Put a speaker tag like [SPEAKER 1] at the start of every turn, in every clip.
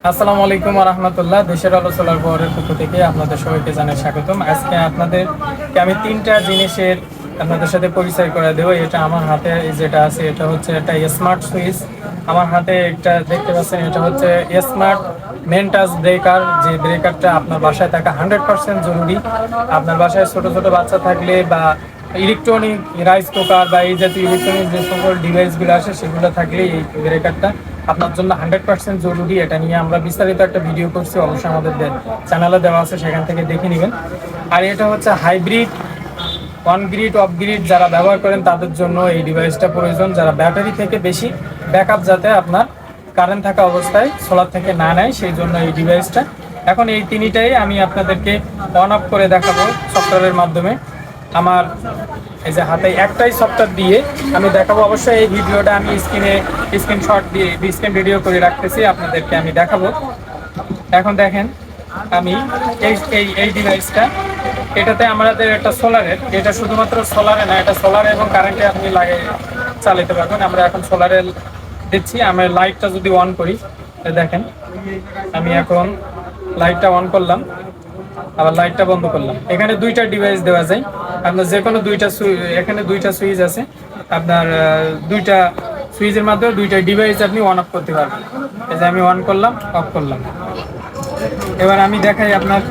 [SPEAKER 1] আসসালামু আলাইকুম ওয়া রাহমাতুল্লাহ। দেশের আলো সোলার পাওয়ারের পক্ষ থেকে আপনাদের সবাইকে জানাই স্বাগতম। আজকে আপনাদেরকে আমি তিনটা জিনিসের আপনাদের সাথে পরিচয় করে দেবো। এটা আমার হাতে যেটা আছে এটা হচ্ছে একটা স্মার্ট সুইচ। আমার হাতে একটা দেখতে পাচ্ছেন, এটা হচ্ছে স্মার্ট মেন টাচ ব্রেকার। যে ব্রেকারটা আপনার বাসায় থাকা 100% জরুরি। আপনার বাসায় ছোট ছোট বাচ্চা থাকলে বা ইলেকট্রনিক রাইস কুকার বা এই জাতীয় ইলেকট্রনিক যে সকল ডিভাইসগুলো আসে সেগুলো থাকলে এই ব্রেকারটা আপনার জন্য 100% জরুরি। এটা নিয়ে আমরা বিস্তারিত একটা ভিডিও করছি, অবশ্যই আমাদের চ্যানেলে দেওয়া আছে, সেখান থেকে দেখে নেবেন। আর এটা হচ্ছে hybrid, on grid of grid যারা ব্যবহার করেন তাদের জন্য এই ডিভাইসটা প্রয়োজন। যারা ব্যাটারি থেকে বেশি ব্যাকআপ যাতে আপনার কারেন্ট থাকা অবস্থায় সোলার থেকে না নেয়, সেই জন্য এই ডিভাইসটা। এখন এই তিনটাই আমি আপনাদেরকে অন অফ করে দেখাবো সফটওয়্যারের মাধ্যমে। আমার এই যে হাতে একটাই সফটওয়্যার দিয়ে আমি দেখাবো। অবশ্যই এই ভিডিওটা আমি স্ক্রিনশট দিয়ে স্ক্রিন ভিডিও করে রাখতেছি, আপনাদেরকে আমি দেখাবো। এখন দেখেন, আমি এই এই এই ডিভাইসটা, এটাতে আমাদের একটা সোলারের, এটা শুধুমাত্র সোলারে না, এটা সোলার এবং কারেন্টে আপনি লাগিয়ে চালাতে পারবেন। আমরা এখন সোলারে দিচ্ছি। আমি লাইটটা যদি অন করি, দেখেন আমি এখন লাইটটা অন করলাম, আবার লাইটটা বন্ধ করলাম। এখানে দুইটা ডিভাইস দেওয়া যায়। আপনার যে কোনো এখানে দুইটা সুইচ আছে। আপনার দুইটা সুইচের মাধ্যমে দুইটা ডিভাইস আপনি অন অফ করতে পারবেন। এই যে আমি অন করলাম, অফ করলাম। এবার আমি দেখাই আপনার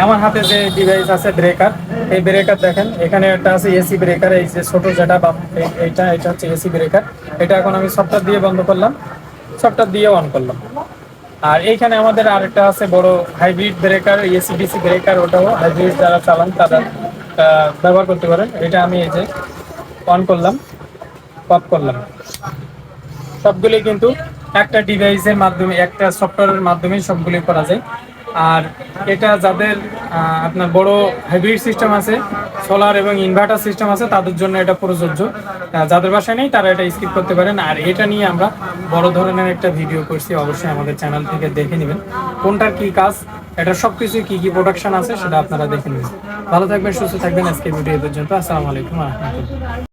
[SPEAKER 1] আমার হাতে যে ডিভাইস আছে ব্রেকার, এই ব্রেকার দেখেন এখানে একটা আছে এসি ব্রেকার। এই যে ছোট যেটা বা এটা হচ্ছে এসি ব্রেকার। এটা এখন আমি সফটওয়্যার দিয়ে বন্ধ করলাম, সফটওয়্যার দিয়ে অন করলাম। আর এইখানে আমাদের আরেকটা আছে বড় hybrid breaker, AC DC breaker. ওটাও হাইব্রিড যারা চালান তারা ব্যবহার করতে পারেন। এটা আমি এই যে অন করলাম, অফ করলাম। সবগুলি কিন্তু একটা ডিভাইসের মাধ্যমে, একটা সফটওয়্যারের মাধ্যমে সবগুলি করা যায়। আর এটা যাদের আপনার বড় হাইব্রিড সিস্টেম আছে, সোলার এবং ইনভার্টার সিস্টেম আছে, তাদের জন্য এটা প্রযোজ্য। যাদের বাসায় নেই তারা এটা স্কিপ করতে পারেন। আর এটা নিয়ে আমরা বড় ধরনের একটা ভিডিও করছি, অবশ্যই আমাদের চ্যানেল থেকে দেখে নেবেন কোনটার কি কাজ, এটা সব কিছু কি কি প্রোডাকশন আছে সেটা আপনারা দেখে নেবেন। ভালো থাকবেন, সুস্থ থাকবেন। আজকে ভিডিও পর্যন্ত। আসসালামু আলাইকুম ওয়া রাহমাতুল্লাহ।